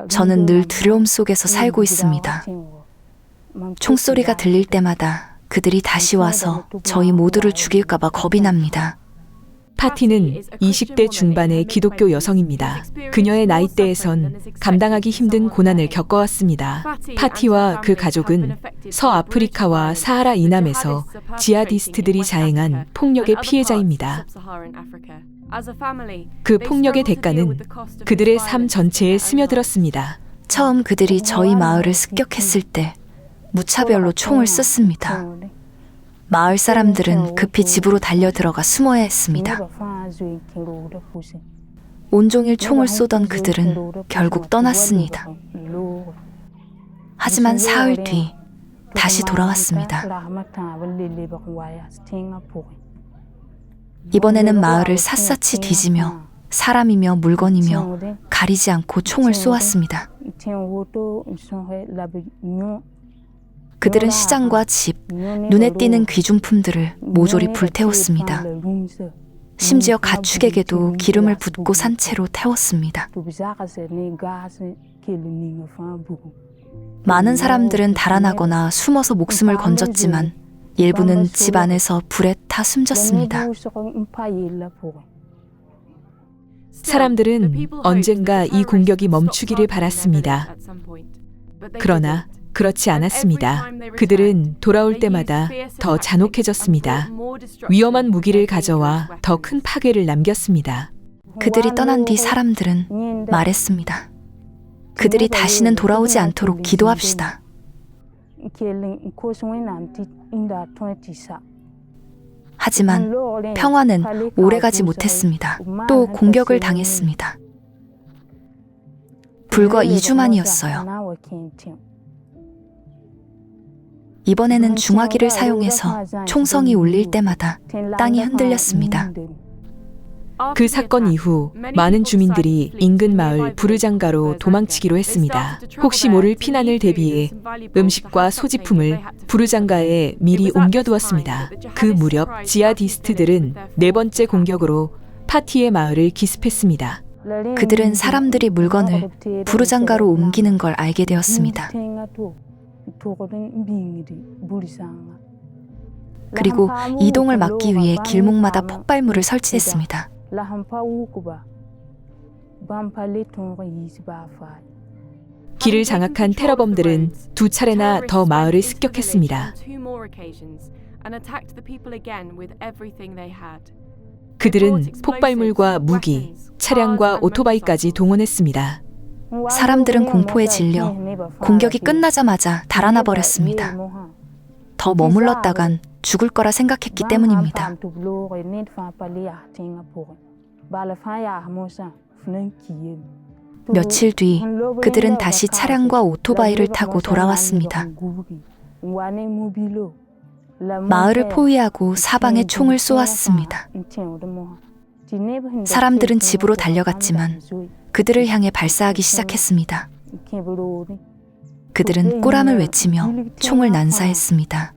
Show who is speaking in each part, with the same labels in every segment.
Speaker 1: 저는 늘 두려움 속에서 살고 있습니다. 총소리가 들릴 때마다 그들이 다시 와서 저희 모두를 죽일까봐 겁이 납니다.
Speaker 2: 파티는 20대 중반의 기독교 여성입니다. 그녀의 나이대에선 감당하기 힘든 고난을 겪어왔습니다. 파티와 그 가족은 서아프리카와 사하라 이남에서 지하디스트들이 자행한 폭력의 피해자입니다. 그 폭력의 대가는 그들의 삶 전체에 스며들었습니다.
Speaker 1: 처음 그들이 저희 마을을 습격했을 때 무차별로 총을 쐈습니다. 마을 사람들은 급히 집으로 달려들어가 숨어야 했습니다. 온종일 총을 쏘던 그들은 결국 떠났습니다. 하지만 사흘 뒤 다시 돌아왔습니다. 이번에는 마을을 샅샅이 뒤지며 사람이며 물건이며 가리지 않고 총을 쏘았습니다. 그들은 시장과 집, 눈에 띄는 귀중품들을 모조리 불태웠습니다. 심지어 가축에게도 기름을 붓고 산 채로 태웠습니다. 많은 사람들은 달아나거나 숨어서 목숨을 건졌지만 일부는 집 안에서 불에 타 숨졌습니다.
Speaker 2: 사람들은 언젠가 이 공격이 멈추기를 바랐습니다. 그러나 그렇지 않았습니다. 그들은 돌아올 때마다 더 잔혹해졌습니다. 위험한 무기를 가져와 더 큰 파괴를 남겼습니다.
Speaker 1: 그들이 떠난 뒤 사람들은 말했습니다. 그들이 다시는 돌아오지 않도록 기도합시다. 하지만 평화는 오래가지 못했습니다. 또 공격을 당했습니다. 불과 2주 만이었어요. 이번에는 중화기를 사용해서 총성이 울릴 때마다 땅이 흔들렸습니다.
Speaker 2: 그 사건 이후 많은 주민들이 인근 마을 부르장가로 도망치기로 했습니다. 혹시 모를 피난을 대비해 음식과 소지품을 부르장가에 미리 옮겨두었습니다. 그 무렵 지하디스트들은 네 번째 공격으로 파티의 마을을 기습했습니다.
Speaker 1: 그들은 사람들이 물건을 부르장가로 옮기는 걸 알게 되었습니다. 그리고 이동을 막기 위해 길목마다 폭발물을 설치했습니다.
Speaker 2: 길을 장악한 테러범들은 2차례나 더 마을을 습격했습니다. 그들은 폭발물과 무기, 차량과 오토바이까지 동원했습니다.
Speaker 1: 사람들은 공포에 질려 공격이 끝나자마자 달아나 버렸습니다. 더 머물렀다간 죽을 거라 생각했기 때문입니다. 며칠 뒤 그들은 다시 차량과 오토바이를 타고 돌아왔습니다. 마을을 포위하고 사방에 총을 쏘았습니다. 사람들은 집으로 달려갔지만 그들을 향해 발사하기 시작했습니다. 그들은 꾸람을 외치며 총을 난사했습니다.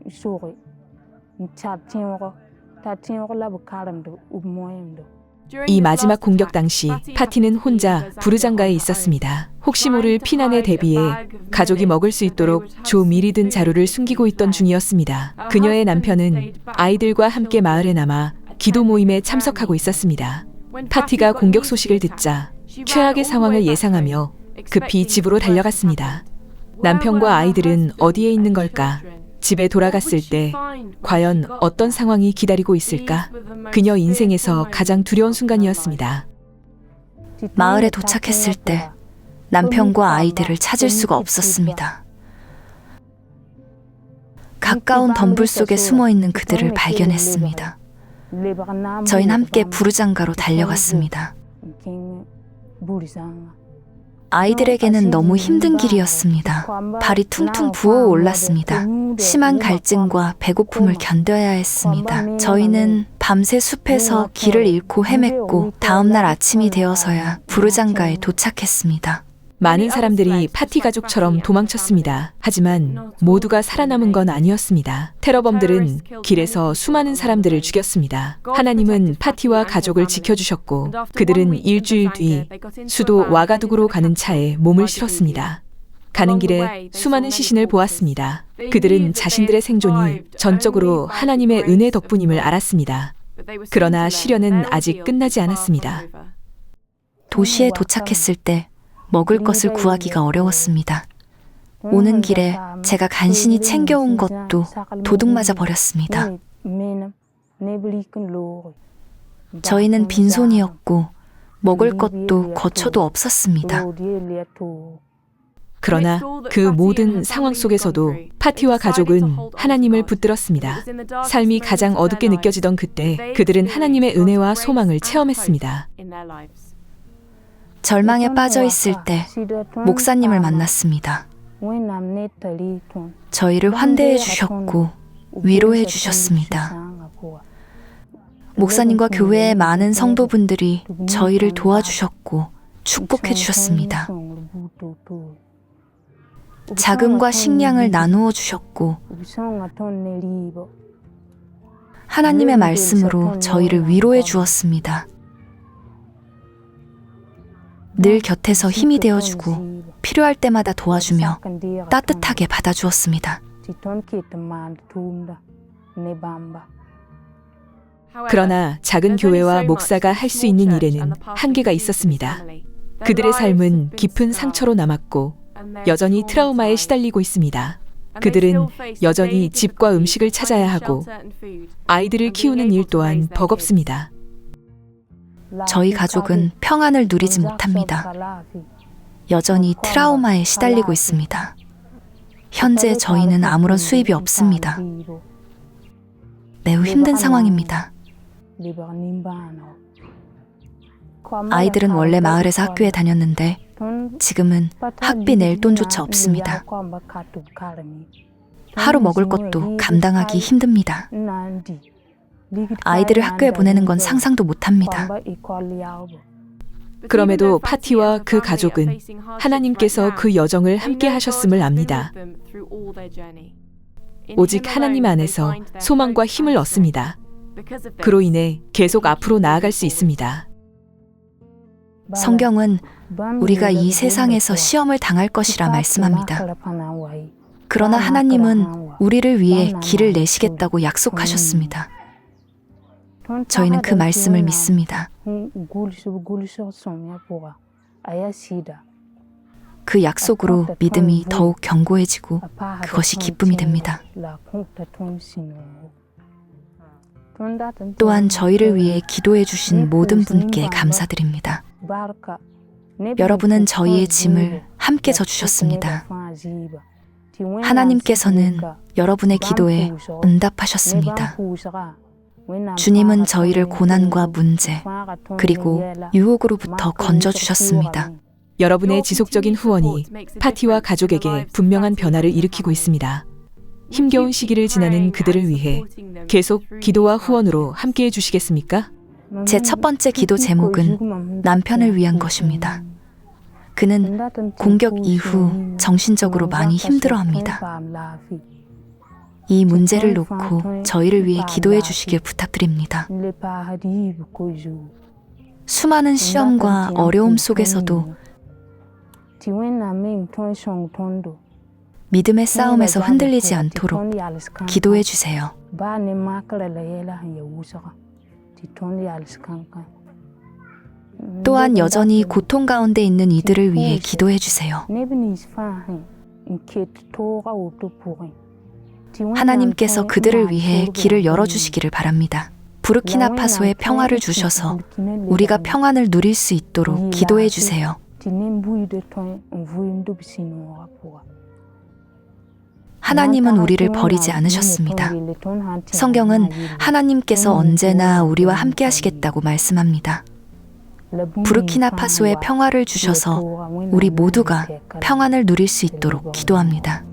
Speaker 2: 이 마지막 공격 당시 파티는 혼자 부르장가에 있었습니다. 혹시 모를 피난에 대비해 가족이 먹을 수 있도록 조 미리 든 자루를 숨기고 있던 중이었습니다. 그녀의 남편은 아이들과 함께 마을에 남아 기도 모임에 참석하고 있었습니다. 파티가 공격 소식을 듣자 최악의 상황을 예상하며 급히 집으로 달려갔습니다. 남편과 아이들은 어디에 있는 걸까? 집에 돌아갔을 때 과연 어떤 상황이 기다리고 있을까? 그녀 인생에서 가장 두려운 순간이었습니다.
Speaker 1: 마을에 도착했을 때 남편과 아이들을 찾을 수가 없었습니다. 가까운 덤불 속에 숨어있는 그들을 발견했습니다. 저희는 함께 부르장가로 달려갔습니다. 아이들에게는 너무 힘든 길이었습니다. 발이 퉁퉁 부어 올랐습니다. 심한 갈증과 배고픔을 견뎌야 했습니다. 저희는 밤새 숲에서 길을 잃고 헤맸고 다음날 아침이 되어서야 부르장가에 도착했습니다.
Speaker 2: 많은 사람들이 파티 가족처럼 도망쳤습니다. 하지만 모두가 살아남은 건 아니었습니다. 테러범들은 길에서 수많은 사람들을 죽였습니다. 하나님은 파티와 가족을 지켜주셨고 그들은 일주일 뒤 수도 와가두구로 가는 차에 몸을 실었습니다. 가는 길에 수많은 시신을 보았습니다. 그들은 자신들의 생존이 전적으로 하나님의 은혜 덕분임을 알았습니다. 그러나 시련은 아직 끝나지 않았습니다.
Speaker 1: 도시에 도착했을 때 먹을 것을 구하기가 어려웠습니다. 오는 길에 제가 간신히 챙겨온 것도 도둑 맞아 버렸습니다. 저희는 빈손이었고 먹을 것도 거처도 없었습니다.
Speaker 2: 그러나 그 모든 상황 속에서도 파티와 가족은 하나님을 붙들었습니다. 삶이 가장 어둡게 느껴지던 그때 그들은 하나님의 은혜와 소망을 체험했습니다.
Speaker 1: 절망에 빠져 있을 때 목사님을 만났습니다. 저희를 환대해 주셨고 위로해 주셨습니다. 목사님과 교회의 많은 성도분들이 저희를 도와주셨고 축복해 주셨습니다. 자금과 식량을 나누어 주셨고 하나님의 말씀으로 저희를 위로해 주었습니다. 늘 곁에서 힘이 되어주고 필요할 때마다 도와주며 따뜻하게 받아주었습니다.
Speaker 2: 그러나 작은 교회와 목사가 할 수 있는 일에는 한계가 있었습니다. 그들의 삶은 깊은 상처로 남았고 여전히 트라우마에 시달리고 있습니다. 그들은 여전히 집과 음식을 찾아야 하고 아이들을 키우는 일 또한 버겁습니다.
Speaker 1: 저희 가족은 평안을 누리지 못합니다. 여전히 트라우마에 시달리고 있습니다. 현재 저희는 아무런 수입이 없습니다. 매우 힘든 상황입니다. 아이들은 원래 마을에서 학교에 다녔는데 지금은 학비 낼 돈조차 없습니다. 하루 먹을 것도 감당하기 힘듭니다. 아이들을 학교에 보내는 건 상상도 못합니다.
Speaker 2: 그럼에도 파티와 그 가족은 하나님께서 그 여정을 함께 하셨음을 압니다. 오직 하나님 안에서 소망과 힘을 얻습니다. 그로 인해 계속 앞으로 나아갈 수 있습니다.
Speaker 1: 성경은 우리가 이 세상에서 시험을 당할 것이라 말씀합니다. 그러나 하나님은 우리를 위해 길을 내시겠다고 약속하셨습니다. 저희는 그 말씀을 믿습니다. 그 약속으로 믿음이 더욱 견고해지고 그것이 기쁨이 됩니다. 또한 저희를 위해 기도해 주신 모든 분께 감사드립니다. 여러분은 저희의 짐을 함께 져주셨습니다. 하나님께서는 여러분의 기도에 응답하셨습니다. 주님은 저희를 고난과 문제, 그리고 유혹으로부터 건져주셨습니다.
Speaker 2: 여러분의 지속적인 후원이 파티와 가족에게 분명한 변화를 일으키고 있습니다. 힘겨운 시기를 지나는 그들을 위해 계속 기도와 후원으로 함께해 주시겠습니까?
Speaker 1: 제 첫 번째 기도 제목은 남편을 위한 것입니다. 그는 공격 이후 정신적으로 많이 힘들어합니다. 이 문제를 놓고 저희를 위해 기도해 주시길 부탁드립니다. 수많은 시험과 어려움 속에서도 믿음의 싸움에서 흔들리지 않도록 기도해 주세요. 또한 여전히 고통 가운데 있는 이들을 위해 기도해 주세요. 하나님께서 그들을 위해 길을 열어주시기를 바랍니다. 부르키나파소에 평화를 주셔서 우리가 평안을 누릴 수 있도록 기도해 주세요. 하나님은 우리를 버리지 않으셨습니다. 성경은 하나님께서 언제나 우리와 함께 하시겠다고 말씀합니다. 부르키나파소에 평화를 주셔서 우리 모두가 평안을 누릴 수 있도록 기도합니다.